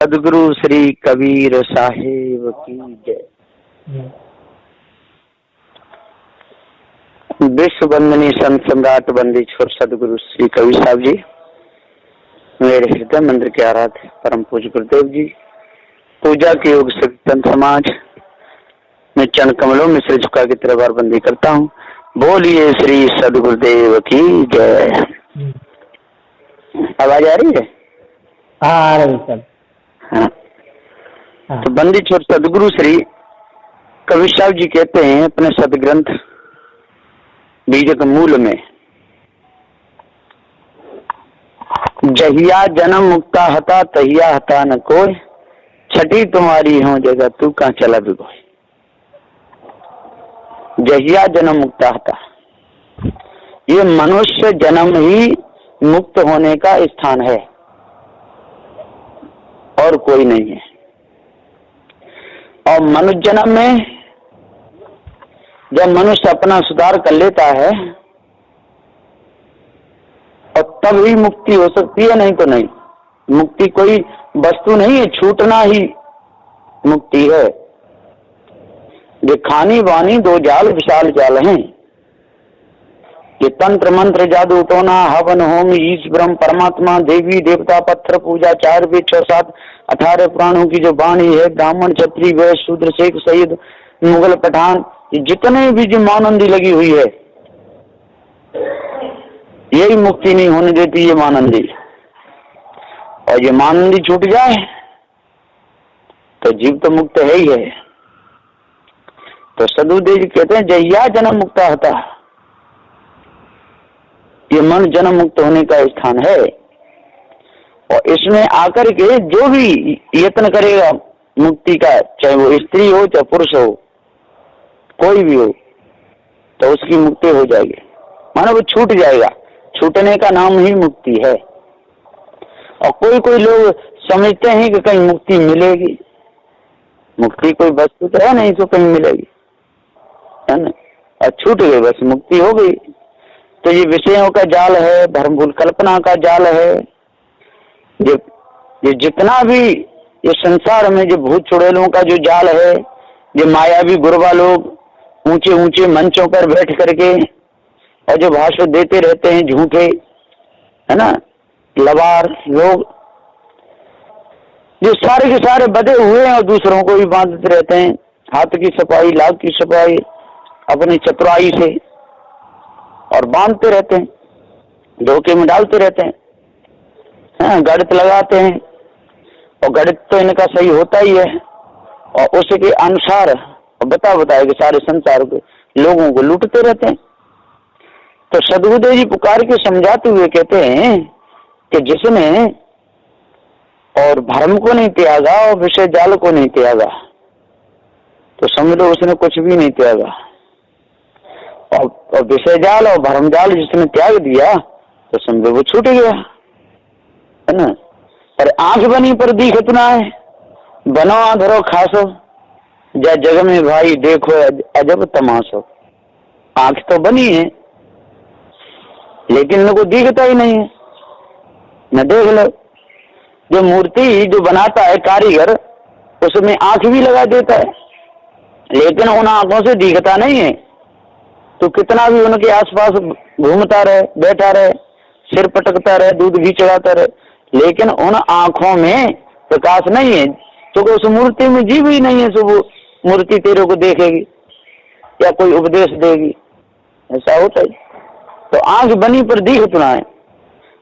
सदगुरु श्री कबीर साहिब की जय। विश्व वंदनीय संत सम्राट वंदी छोर सदगुरु श्री कबीर साहब जी, मेरे हृदय मंदिर के आराध्य परम पूज्य गुरुदेव जी, पूजा के योग से संत समाज में चरण कमलों में सिर झुका के तिरबार बंदी करता हूँ। बोलिए श्री सदगुरुदेव की जय। आवाज आ रही है? हाँ आ रही सर। हाँ। तो बंदी छोर सदगुरु श्री कबीर साहब जी कहते हैं अपने सदग्रंथ बीजक मूल में, जहिया जन्म मुक्ता हता तहिया हता न कोई, छठी तुम्हारी हो जगह तू कहाँ चला भी कोई। जहिया जन्म मुक्ता हता, ये मनुष्य जन्म ही मुक्त होने का स्थान है और कोई नहीं है। और मनुष्य जन्म में जब मनुष्य अपना सुधार कर लेता है और तब ही मुक्ति हो सकती है, नहीं तो नहीं। मुक्ति कोई वस्तु नहीं है, छूटना ही मुक्ति है। ये खानी वानी दो जाल विशाल जाल हैं। ये तंत्र मंत्र जादू टोना हवन होम ईश ब्रह्म परमात्मा देवी देवता पत्थर पूजा 4 वेद 6 7 18 पुराणों की जो वाणी है, ब्राह्मण क्षत्रिय वैश्य शूद्र शेख सैयद मुगल पठान, ये जितने भी जो मानंदी लगी हुई है, यही मुक्ति नहीं होने देती ये मानंदी। और ये मानंदी छूट जाए तो जीव तो मुक्त है ही है। तो सदगुरुदेव जी कहते हैं जहिया जन्म मुक्ता होता, ये मन जन्म मुक्त होने का स्थान है। और इसमें आकर के जो भी यत्न करेगा मुक्ति का, चाहे वो स्त्री हो चाहे पुरुष हो, कोई भी हो, तो उसकी मुक्ति हो जाएगी। मानो वो छूट जाएगा। छूटने का नाम ही मुक्ति है। और कोई कोई लोग समझते हैं कि कहीं मुक्ति मिलेगी। मुक्ति कोई वस्तु तो है नहीं तो कहीं मिलेगी, है ना। और छूट गई बस मुक्ति हो गई। तो ये विषयों का जाल है, भ्रमभूल कल्पना का जाल है। ये जितना भी ये संसार में जो भूत चुड़ैलों का जो जाल है, ये मायावी गुरबा लोग ऊंचे ऊंचे मंचों पर बैठ करके और जो भाषण देते रहते हैं झूठे, है ना, लवार लोग, जो सारे के सारे बधे हुए हैं और दूसरों को भी बांधते रहते हैं। हाथ की सफाई लाख की सफाई अपनी चतुराई से और बांधते रहते हैं, धोखे में डालते रहते हैं। हाँ, गणित लगाते हैं और गणित तो इनका सही होता ही है। और उसके अनुसार बताए कि सारे संसार के लोगों को लूटते रहते हैं। तो सदगुरुदेव जी पुकार के समझाते हुए कहते हैं कि जिसने और भ्रम को नहीं त्यागा और विषय जाल को नहीं त्यागा, तो समझ लो उसने कुछ भी नहीं त्यागा। और विषय जाल और भ्रम जाल जिसने त्याग दिया तो समझो वो छूट गया, है ना। पर आंख बनी पर दीख इतना है, बनो आंधरो खासो जा जग में भाई देखो अजब तमाशो। आंख तो बनी है लेकिन इनको दिखता ही नहीं है। न देख लो, जो मूर्ति जो बनाता है कारीगर, उसमें आंख भी लगा देता है लेकिन उन आंखों से दिखता नहीं है। तो कितना भी उनके आसपास घूमता रहे, बैठा रहे, सिर पटकता रहे, दूध भी चढ़ाता रहे, लेकिन उन आंखों में प्रकाश नहीं है। तो उस मूर्ति में जीव ही नहीं है। तो वो मूर्ति तेरे को देखेगी या कोई उपदेश देगी? ऐसा होता है। तो आंख बनी पर दीख तुना है,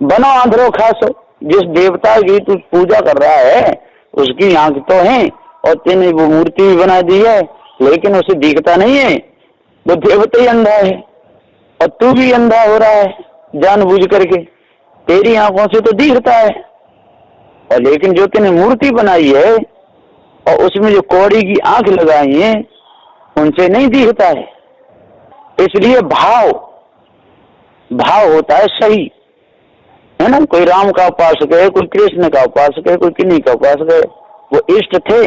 बनो आंधरो खासो। जिस देवता की तू पूजा कर रहा है उसकी आंख तो है और तेने वो मूर्ति भी बना दी है लेकिन उसे दिखता नहीं है। वो देवता ही अंधा है और तू भी अंधा हो रहा है जानबूझ करके। तेरी आंखों से तो दिखता है और लेकिन जो तेने मूर्ति बनाई है और उसमें जो कौड़ी की आंख लगाई है उनसे नहीं दिखता है। इसलिए भाव होता है सही, है ना। कोई राम का उपासक है, कोई कृष्ण का उपासक है, कोई किन्हीं का उपासक है। वो इष्ट थे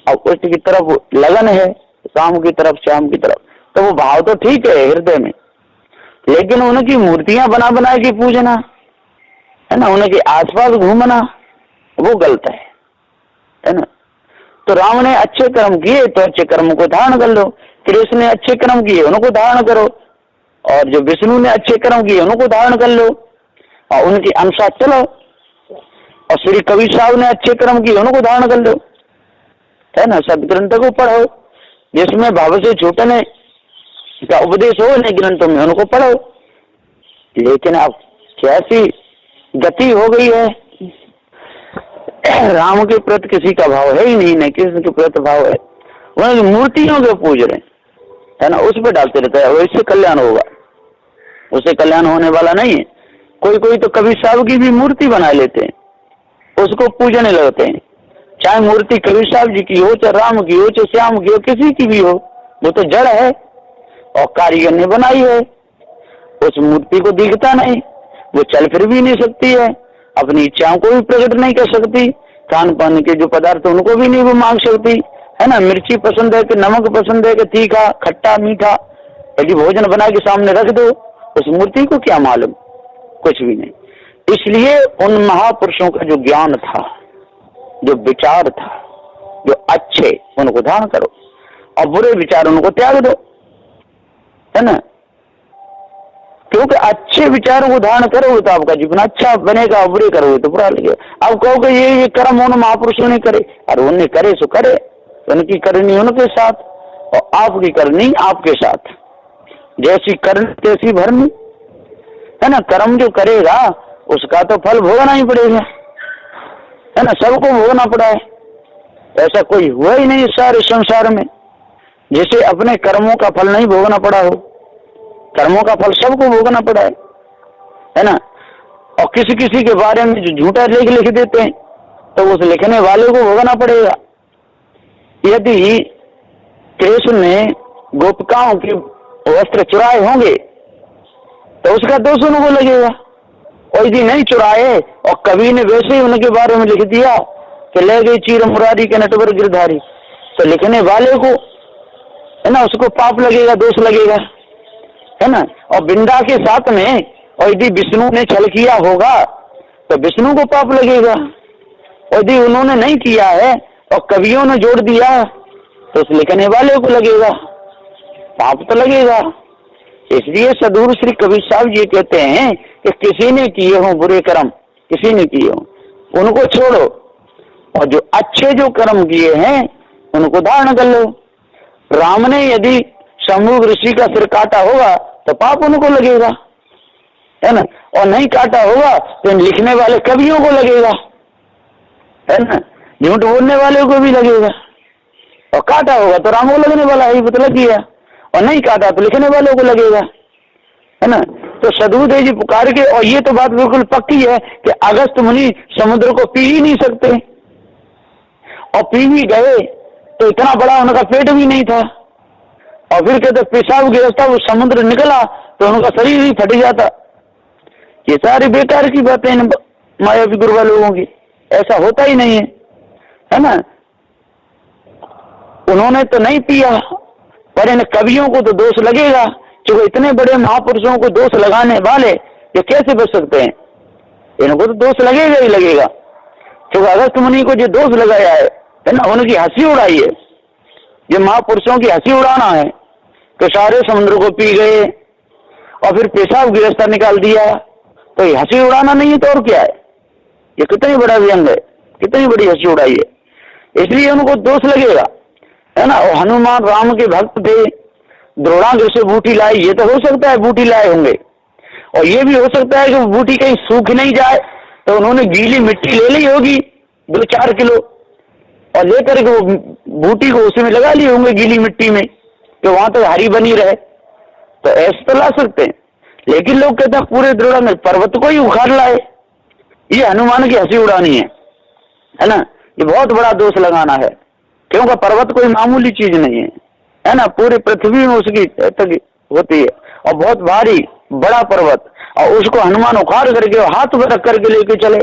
और इष्ट की तरफ लगन है, राम की तरफ श्याम की तरफ, तो वो भाव तो ठीक है हृदय में। लेकिन उनकी मूर्तियां बना बना के पूजना, है ना, उनके आसपास घूमना, वो गलत है। है ना। तो राम ने अच्छे कर्म किए तो अच्छे कर्म को धारण कर लो, कृष्ण ने अच्छे कर्म किए उनको धारण करो, और जो विष्णु ने अच्छे कर्म किए उनको धारण कर लो और उनके अनुसार चलो, और श्री कबीर साहब ने अच्छे कर्म किए उनको धारण कर लो, है ना। सदग्रंथ को पढ़ो जिसमें भाव से छूटने का उपदेश हो, उन्हें ग्रंथों में उनको पढ़ो। लेकिन अब कैसी गति हो गई है, राम के प्रति किसी का भाव है ही नहीं, न कृष्ण के प्रति भाव है, वह मूर्तियों को पूज रहे है ना, उस पर डालते रहता है, इससे कल्याण होगा, उससे कल्याण होने वाला नहीं है। कोई कोई तो कबीर साहब की भी मूर्ति बना लेते हैं, उसको पूजने लगते हैं, चाहे मूर्ति कबीर साहब जी की हो, चाहे राम की हो, चाहे श्याम की हो, किसी की भी हो, वो तो जड़ है और कारीगर ने बनाई है, उस मूर्ति को दिखता नहीं, वो चल फिर भी नहीं सकती है, अपनी इच्छाओं को भी प्रकट नहीं कर सकती, खान पान के जो पदार्थ उनको भी नहीं वो मांग सकती, है ना। मिर्ची पसंद है कि नमक पसंद है कि तीखा खट्टा मीठा, यदि भोजन बना के सामने रख दो, उस मूर्ति को क्या मालूम, कुछ भी नहीं। इसलिए उन महापुरुषों का जो ज्ञान था, जो विचार था, जो अच्छे उनको धारण करो और बुरे विचार उनको त्याग दो, है ना। क्योंकि अच्छे विचारों को धारण करोगे तो आपका जीवन अच्छा बनेगा, बुरे करोगे तो बुरा लगेगा। अब कहोगे ये कर्म उन महापुरुषों ने करे, और उन्हें करे सो करे, उनकी करनी उनके साथ और आपकी करनी आपके साथ, जैसी करनी तैसी भरनी, है ना। कर्म जो करेगा उसका तो फल भोगना ही पड़ेगा, है ना, सबको भोगना पड़ा है। ऐसा कोई हुआ ही नहीं सारे संसार में जिसे अपने कर्मों का फल नहीं भोगना पड़ा हो, कर्मों का फल सबको भोगना पड़ा है ना। और किसी किसी के बारे में जो झूठा लेख लिख देते हैं तो उस लिखने वाले को भोगना पड़ेगा। यदि कृष्ण ने गोपिकाओं के वस्त्र चुराए होंगे तो उसका दोष उनको लगेगा, और यदि नहीं चुराए और कवि ने वैसे ही उनके बारे में लिख दिया कि ले गई चीर मुरारी के नटवर गिरधारी, तो लिखने वाले को, है ना, उसको पाप लगेगा, दोष लगेगा, है ना। और बिंदा के साथ में और यदि विष्णु ने छल किया होगा तो विष्णु को पाप लगेगा, और यदि उन्होंने नहीं किया है और कवियों ने जोड़ दिया तो उस लिखने वाले को लगेगा, पाप तो लगेगा। इसलिए सदगुरु श्री कबीर साहब जी कहते हैं कि किसी ने किए हो बुरे कर्म, किसी ने किए हो उनको छोड़ो, और जो अच्छे जो कर्म किए हैं उनको धारण कर लो। राम ने यदि शंभु ऋषि का सिर काटा होगा तो पाप उनको लगेगा, है ना, और नहीं काटा होगा तो लिखने वाले कवियों को लगेगा, है ना, झूठ बोलने वाले को भी लगेगा। और काटा होगा तो राम को लगने वाला है, वो तो लग गया, और नहीं काटा तो लिखने वालों को लगेगा, है ना। तो सदगुरुदेव जी पुकार के, और ये तो बात बिल्कुल पक्की है कि अगस्त मुनि समुद्र को पी ही नहीं सकते, और पी भी गए तो इतना बड़ा उनका पेट भी नहीं था, और फिर कहते पेशाब गिरफ्ता वो समुद्र निकला तो उनका शरीर ही फट जाता। ये सारी बेकार की बातें इन मायावी गुरुवा लोगों की, ऐसा होता ही नहीं है ना। उन्होंने तो नहीं पिया, पर इन कवियों को तो दोष लगेगा, क्योंकि इतने बड़े महापुरुषों को दोष लगाने वाले ये कैसे बच सकते हैं, इनको तो दोष लगेगा ही लगेगा। क्योंकि अगस्त मुनि को जो दोष लगाया है ना, उनकी हंसी उड़ाई है, ये महापुरुषों की हंसी उड़ाना है कि सारे समुद्र को पी गए और फिर पेशाब गिरफ्तार निकाल दिया, तो ये हंसी उड़ाना नहीं है तो और क्या है। ये कितनी बड़ा व्यंग है, कितनी बड़ी हंसी उड़ाई है, इसलिए उनको दोष लगेगा, है ना। और हनुमान राम के भक्त थे, द्रोणाग्र से बूटी लाई, ये तो हो सकता है बूटी लाए होंगे, और ये भी हो सकता है कि बूटी कहीं सूख नहीं जाए तो उन्होंने गीली मिट्टी ले ली होगी 2-4 किलो, और लेकर के वो बूटी को उसमें लगा लिए होंगे गीली मिट्टी में कि वहां तक हरी बनी रहे, तो ऐसे तो ला सकते हैं। लेकिन लोग कहते हैं पूरे द्रोणाग्र पर्वत को ही उखाड़ लाए, ये हनुमान की हंसी उड़ानी है ना। ये बहुत बड़ा दोष लगाना है, क्योंकि पर्वत कोई मामूली चीज नहीं है ना, पूरी पृथ्वी में उसकी तक होती है, और बहुत भारी बड़ा पर्वत, और उसको हनुमान उखाड़ करके हाथ में रख करके लेके चले,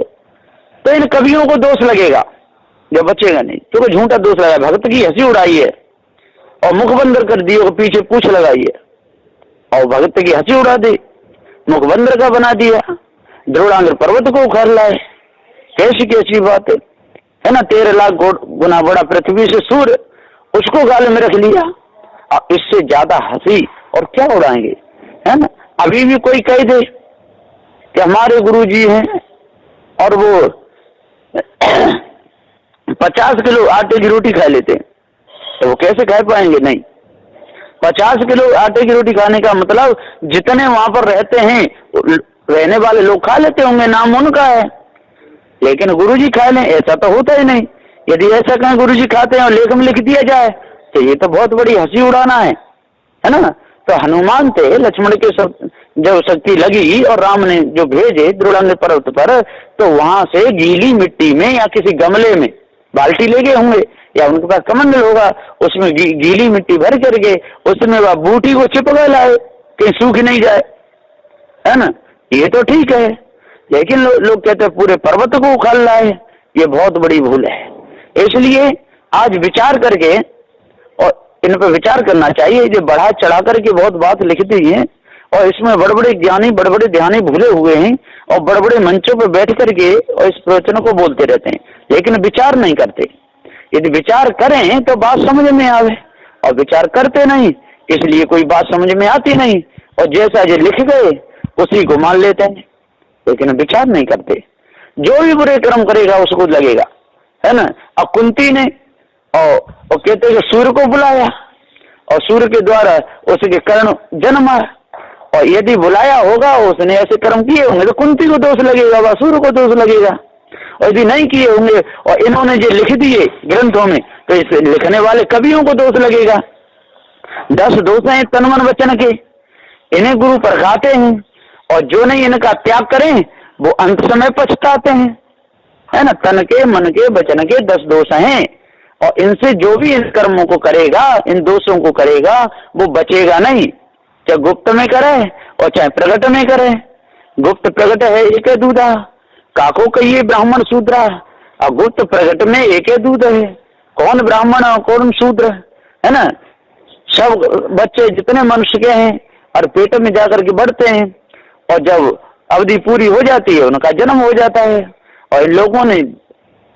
तो इन कवियों को दोष लगेगा, जो बचेगा नहीं, क्योंकि झूठा दोष लगा, भक्त की हंसी उड़ाई है और मुख बंदर कर दिए, पीछे पूछ लगाई है और भक्त की हंसी उड़ा दी, मुख बंदर का बना दिया, द्रोणाग्र पर्वत को उखाड़ लाए, कैसी कैसी बात है। है ना, 13 लाख गुना बड़ा पृथ्वी से सूर्य, उसको गाल में रख लिया। अब इससे ज्यादा हंसी और क्या उड़ाएंगे, है ना। अभी भी कोई कह दे कि हमारे गुरुजी हैं और वो 50 किलो आटे की रोटी खा लेते हैं, तो वो कैसे खा पाएंगे? नहीं, 50 किलो आटे की रोटी खाने का मतलब जितने वहां पर रहते हैं रहने वाले लोग खा लेते होंगे, नाम उनका है, लेकिन गुरुजी खा लें ऐसा तो होता ही नहीं। यदि ऐसा कहें गुरुजी खाते हैं और लेख में लिख दिया जाए तो ये तो बहुत बड़ी हंसी उड़ाना है ना। तो हनुमान थे, लक्ष्मण के सब जब शक्ति लगी और राम ने जो भेजे द्रोणांग पर्वत पर, तो वहां से गीली मिट्टी में या किसी गमले में बाल्टी ले गए होंगे या उनके पास कमंडल होगा, उसमें गीली मिट्टी भर करके उसमें वह बूटी को चिपका लाए कहीं सूख नहीं जाए, है ना। ये तो ठीक है, लेकिन लोग कहते हैं पूरे पर्वत को उखाड़ लाए, ये बहुत बड़ी भूल है। इसलिए आज विचार करके और इन पर विचार करना चाहिए। जो बढ़ा चढ़ा करके बहुत बात लिखती है और इसमें बड़े बड़े ज्ञानी बड़े बड़े ध्यानी भूले हुए हैं और बड़े बड़े मंचों पर बैठ करके और इस प्रवचनों को बोलते रहते हैं, लेकिन विचार नहीं करते। यदि विचार करें तो बात समझ में आवे, और विचार करते नहीं इसलिए कोई बात समझ में आती नहीं, और जैसा जो लिख गए उसी को मान लेते हैं, लेकिन विचार नहीं करते। जो भी बुरे कर्म करेगा उसको लगेगा, है ना। अब कुंती ने और कहते हैं सूर्य को बुलाया और सूर्य के द्वारा उसके कर्ण जन्मा, और यदि बुलाया होगा उसने ऐसे कर्म किए होंगे तो कुंती को दोष लगेगा, वह सूर्य को दोष लगेगा। और यदि नहीं किए होंगे और इन्होंने जो लिख दिए ग्रंथों में तो इस लिखने वाले कवियों को दोष लगेगा। 10 दोष हैं तन मन वचन के, इन्हें गुरु परखाते हैं, और जो नहीं इनका त्याग करें वो अंत समय पछताते हैं, है ना। तन के मन के वचन के 10 दोष हैं, और इनसे जो भी इन कर्मों को करेगा, इन दोषों को करेगा, वो बचेगा नहीं, चाहे गुप्त में करे और चाहे प्रकट में करे। गुप्त प्रकट है एक दूधा, काको कहिए ब्राह्मण शूद्रा, और गुप्त प्रकट में एक दूध है। कौन ब्राह्मण और कौन शूद्र, है ना। सब बच्चे जितने मनुष्य के हैं और पेट में जाकर के बढ़ते हैं, और जब अवधि पूरी हो जाती है उनका जन्म हो जाता है। और इन लोगों ने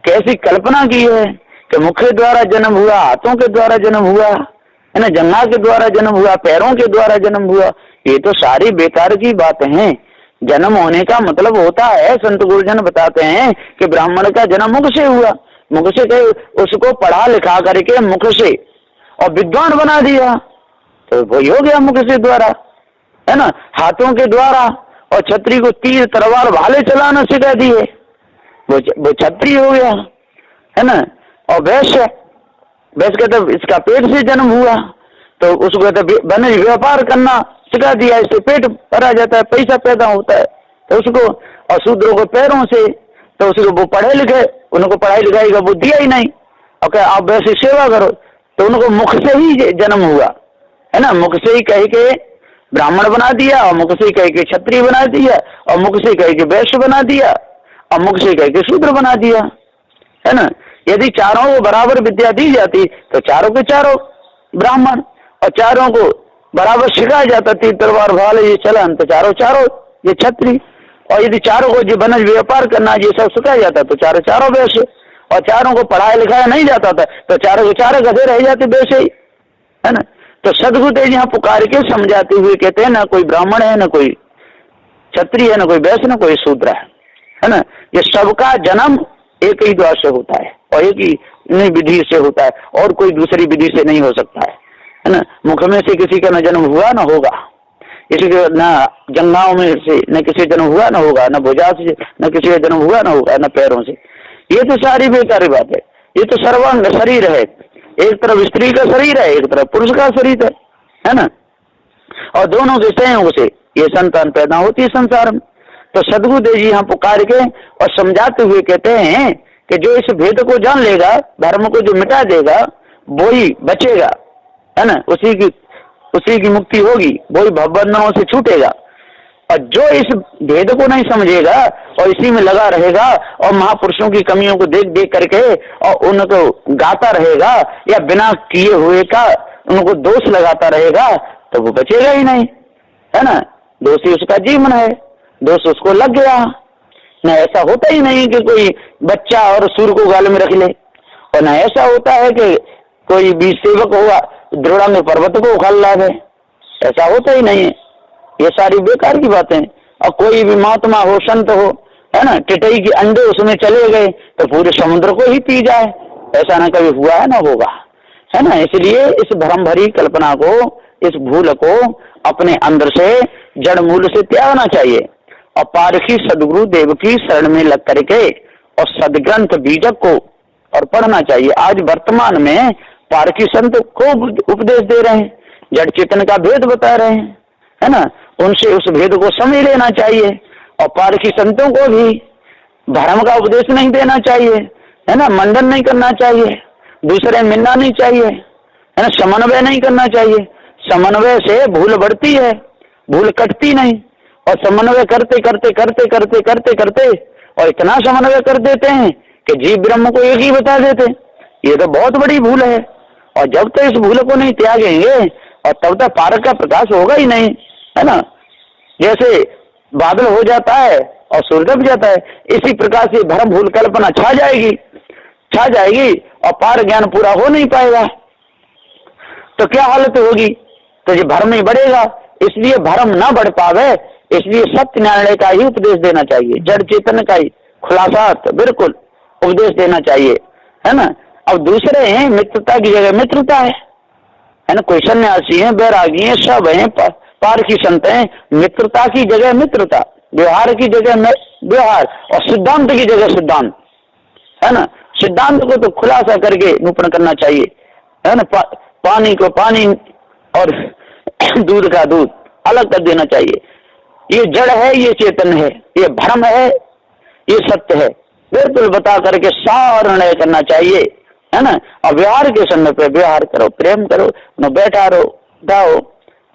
कैसी कल्पना की है कि मुख के द्वारा जन्म हुआ, हाथों के द्वारा जन्म हुआ, है ना, जंघा के द्वारा जन्म हुआ, पैरों के द्वारा जन्म हुआ। ये तो सारी बेकार की बात है। जन्म होने का मतलब होता है, संत गुरुजन बताते हैं कि ब्राह्मण का जन्म मुख से हुआ, मुख से कहे उसको पढ़ा लिखा करके मुख से और विद्वान बना दिया, तो वही हो गया मुख से द्वारा, है ना। हाथों के द्वारा और छत्री को तीर तलवार भाले चलाना सिखा दिए, वो छत्री हो गया, है ना। और वैश्य कहते इसका पेट से जन्म हुआ, तो उसको कहते वनिज व्यापार करना सिखा दिया, इससे पेट भरा जाता है, पैसा पैदा होता है। तो उसको, और शूद्रों को पैरों से, तो उसको वो पढ़े लिखे, उनको पढ़ाई लिखाई का वो दिया ही नहीं, और कहे आप वैसे सेवा करो, तो उनको मुख से ही जन्म हुआ, है ना। मुख से ही कह के ब्राह्मण बना दिया, और मुख से ही कह के क्षत्रिय बना दिया, और मुख से कह के वैश्य बना दिया, और मुख से कह के शूद्र बना दिया, है ना। यदि चारों को बराबर विद्या दी जाती तो चारों के चारों ब्राह्मण, और चारों को बराबर सिखाया जाता तीर तलवार भाले ये चलन, तो चारों ये छत्री, और यदि चारों को जो वनिज व्यापार करना ये सब सिखाया जाता तो चारों वैश्य, और चारों को पढ़ाया लिखाया नहीं जाता था तो चारों के चारों गधे रह जाते वैसे ही, है ना। तो सदगुरु देव यहाँ पुकार के समझाते हुए कहते हैं ना कोई ब्राह्मण है, ना कोई क्षत्रिय है, ना कोई वैश्य, ना कोई शूद्र है ना। ये सबका जन्म एक ही द्वार से होता है और एक ही विधि से होता है, और कोई दूसरी विधि से नहीं हो सकता है ना। मुख में से किसी का न जन्म हुआ न होगा, किसी का न जंघाओं में से न किसी का जन्म हुआ न होगा, न भुजा से न किसी का जन्म हुआ न होगा, न पैरों से। ये तो सारी बेकार बात है। ये तो सर्वांग शरीर है, एक तरफ स्त्री का शरीर है, एक तरफ पुरुष का शरीर है ना। और दोनों के संयोग से ये संतान पैदा होती है संसार में। तो सदगुरु देव जी यहाँ पुकार के और समझाते हुए कहते हैं कि जो इस भेद को जान लेगा, धर्म को जो मिटा देगा वो ही बचेगा, है ना। उसी की मुक्ति होगी, वही भवबंधनों से छूटेगा। और जो इस भेद को नहीं समझेगा और इसी में लगा रहेगा और महापुरुषों की कमियों को देख देख करके और उनको गाता रहेगा या बिना किए हुए का उनको दोष लगाता रहेगा, तो वो बचेगा ही नहीं, है ना। दोषी उसका जीवन है, दोष उसको लग गया। न ऐसा होता ही नहीं कि कोई बच्चा और सूर को गाल में रख ले, और न ऐसा होता है कि कोई बीज सेवक होगा द्रोड़ा में पर्वत को उखाड़ लावे, ऐसा होता ही नहीं है। ये सारी बेकार की बातें। और कोई भी महात्मा हो, संत हो, है ना, टिटई के अंडे उसमें चले गए तो पूरे समुद्र को ही पी जाए, ऐसा ना कभी हुआ है ना होगा, है ना। इसलिए इस भ्रम भरी कल्पना को, इस भूल को अपने अंदर से जड़ मूल से त्यागना चाहिए और पारखी सदगुरु देव की शरण में लग करके और सदग्रंथ बीजक को और पढ़ना चाहिए। आज वर्तमान में पारखी संत को उपदेश दे रहे हैं, जड़ चेतन का भेद बता रहे हैं, है ना, उनसे उस भेद को समझ लेना चाहिए। और पारखी संतों को भी धर्म का उपदेश नहीं देना चाहिए, है ना, मंडन नहीं करना चाहिए, दूसरे मिलना नहीं चाहिए, है ना, समन्वय नहीं करना चाहिए। समन्वय से भूल बढ़ती है, भूल कटती नहीं। और समन्वय करते करते करते करते करते करते और इतना समन्वय कर देते हैं कि जीव ब्रह्म को एक ही बता देते, ये तो बहुत बड़ी भूल है। और जब तक इस भूल को नहीं त्यागेंगे और तब तक पारक का प्रकाश होगा ही नहीं, है ना। जैसे बादल हो जाता है और सूर्य डूब जाता है, इसी प्रकार से भ्रम भूल कल्पना छा जाएगी और पार ज्ञान पूरा हो नहीं पाएगा। तो क्या हालत होगी, तो ये भ्रम नहीं बढ़ेगा। इसलिए भ्रम ना बढ़ पावे, इसलिए सत्य न्याय का ही उपदेश देना चाहिए, जड़ चेतन का ही खुलासा बिल्कुल उपदेश देना चाहिए, है ना। अब दूसरे हैं मित्रता की जगह मित्रता है ना, कोई सन्यासी है, बैरागी है, सब है, पारखी संत है, मित्रता की जगह मित्रता, व्यवहार की जगह व्यवहार और सिद्धांत की जगह सिद्धांत, है ना। सिद्धांत को तो खुलासा करके निरूपण करना चाहिए, है ना। पानी को पानी और दूध का दूध अलग कर देना चाहिए। ये जड़ है, ये चेतन है, ये भ्रम है, ये सत्य है, बिल्कुल बता करके सार निर्णय करना चाहिए, है ना। और व्यवहार के समय पे व्यवहार करो, प्रेम करो, न बैठा रहो, जाओ,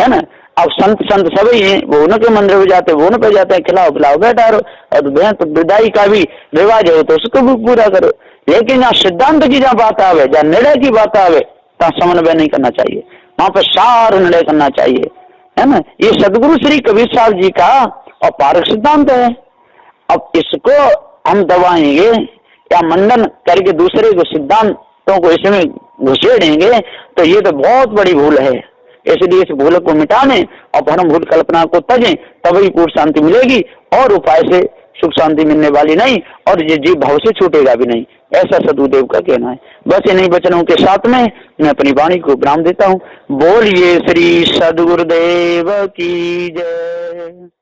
है ना। अब संत सभी हैं, वो उनके मंदिर में जाते, वो उन पे जाते हैं, खिलाओ पिलाओ बैठा रहो। और तो विदाई का भी रिवाज है तो उसको भी पूरा करो। लेकिन जहाँ सिद्धांत की जहाँ बात आवे, जहाँ निर्णय की बात आवे, तहाँ समन्वय नहीं करना चाहिए, वहां पर सार निर्णय करना चाहिए, है ना। ये सदगुरु श्री कबीर साहब जी का और पारक सिद्धांत है। अब इसको हम दबाएंगे या मंडन करके दूसरे को सिद्धांतों को इसमें घुसेड़ेंगे तो ये तो बहुत बड़ी भूल है। इसलिए इस भूल को मिटाने और भ्रम भूल कल्पना को तजें, तभी पूर्ण शांति मिलेगी, और उपाय से सुख शांति मिलने वाली नहीं, और ये जीव भाव से छूटेगा भी नहीं, ऐसा सदगुरुदेव का कहना है। बस इन्हीं वचनों के साथ में मैं अपनी वाणी को विराम देता हूँ। बोलिए श्री सदगुरुदेव की जय।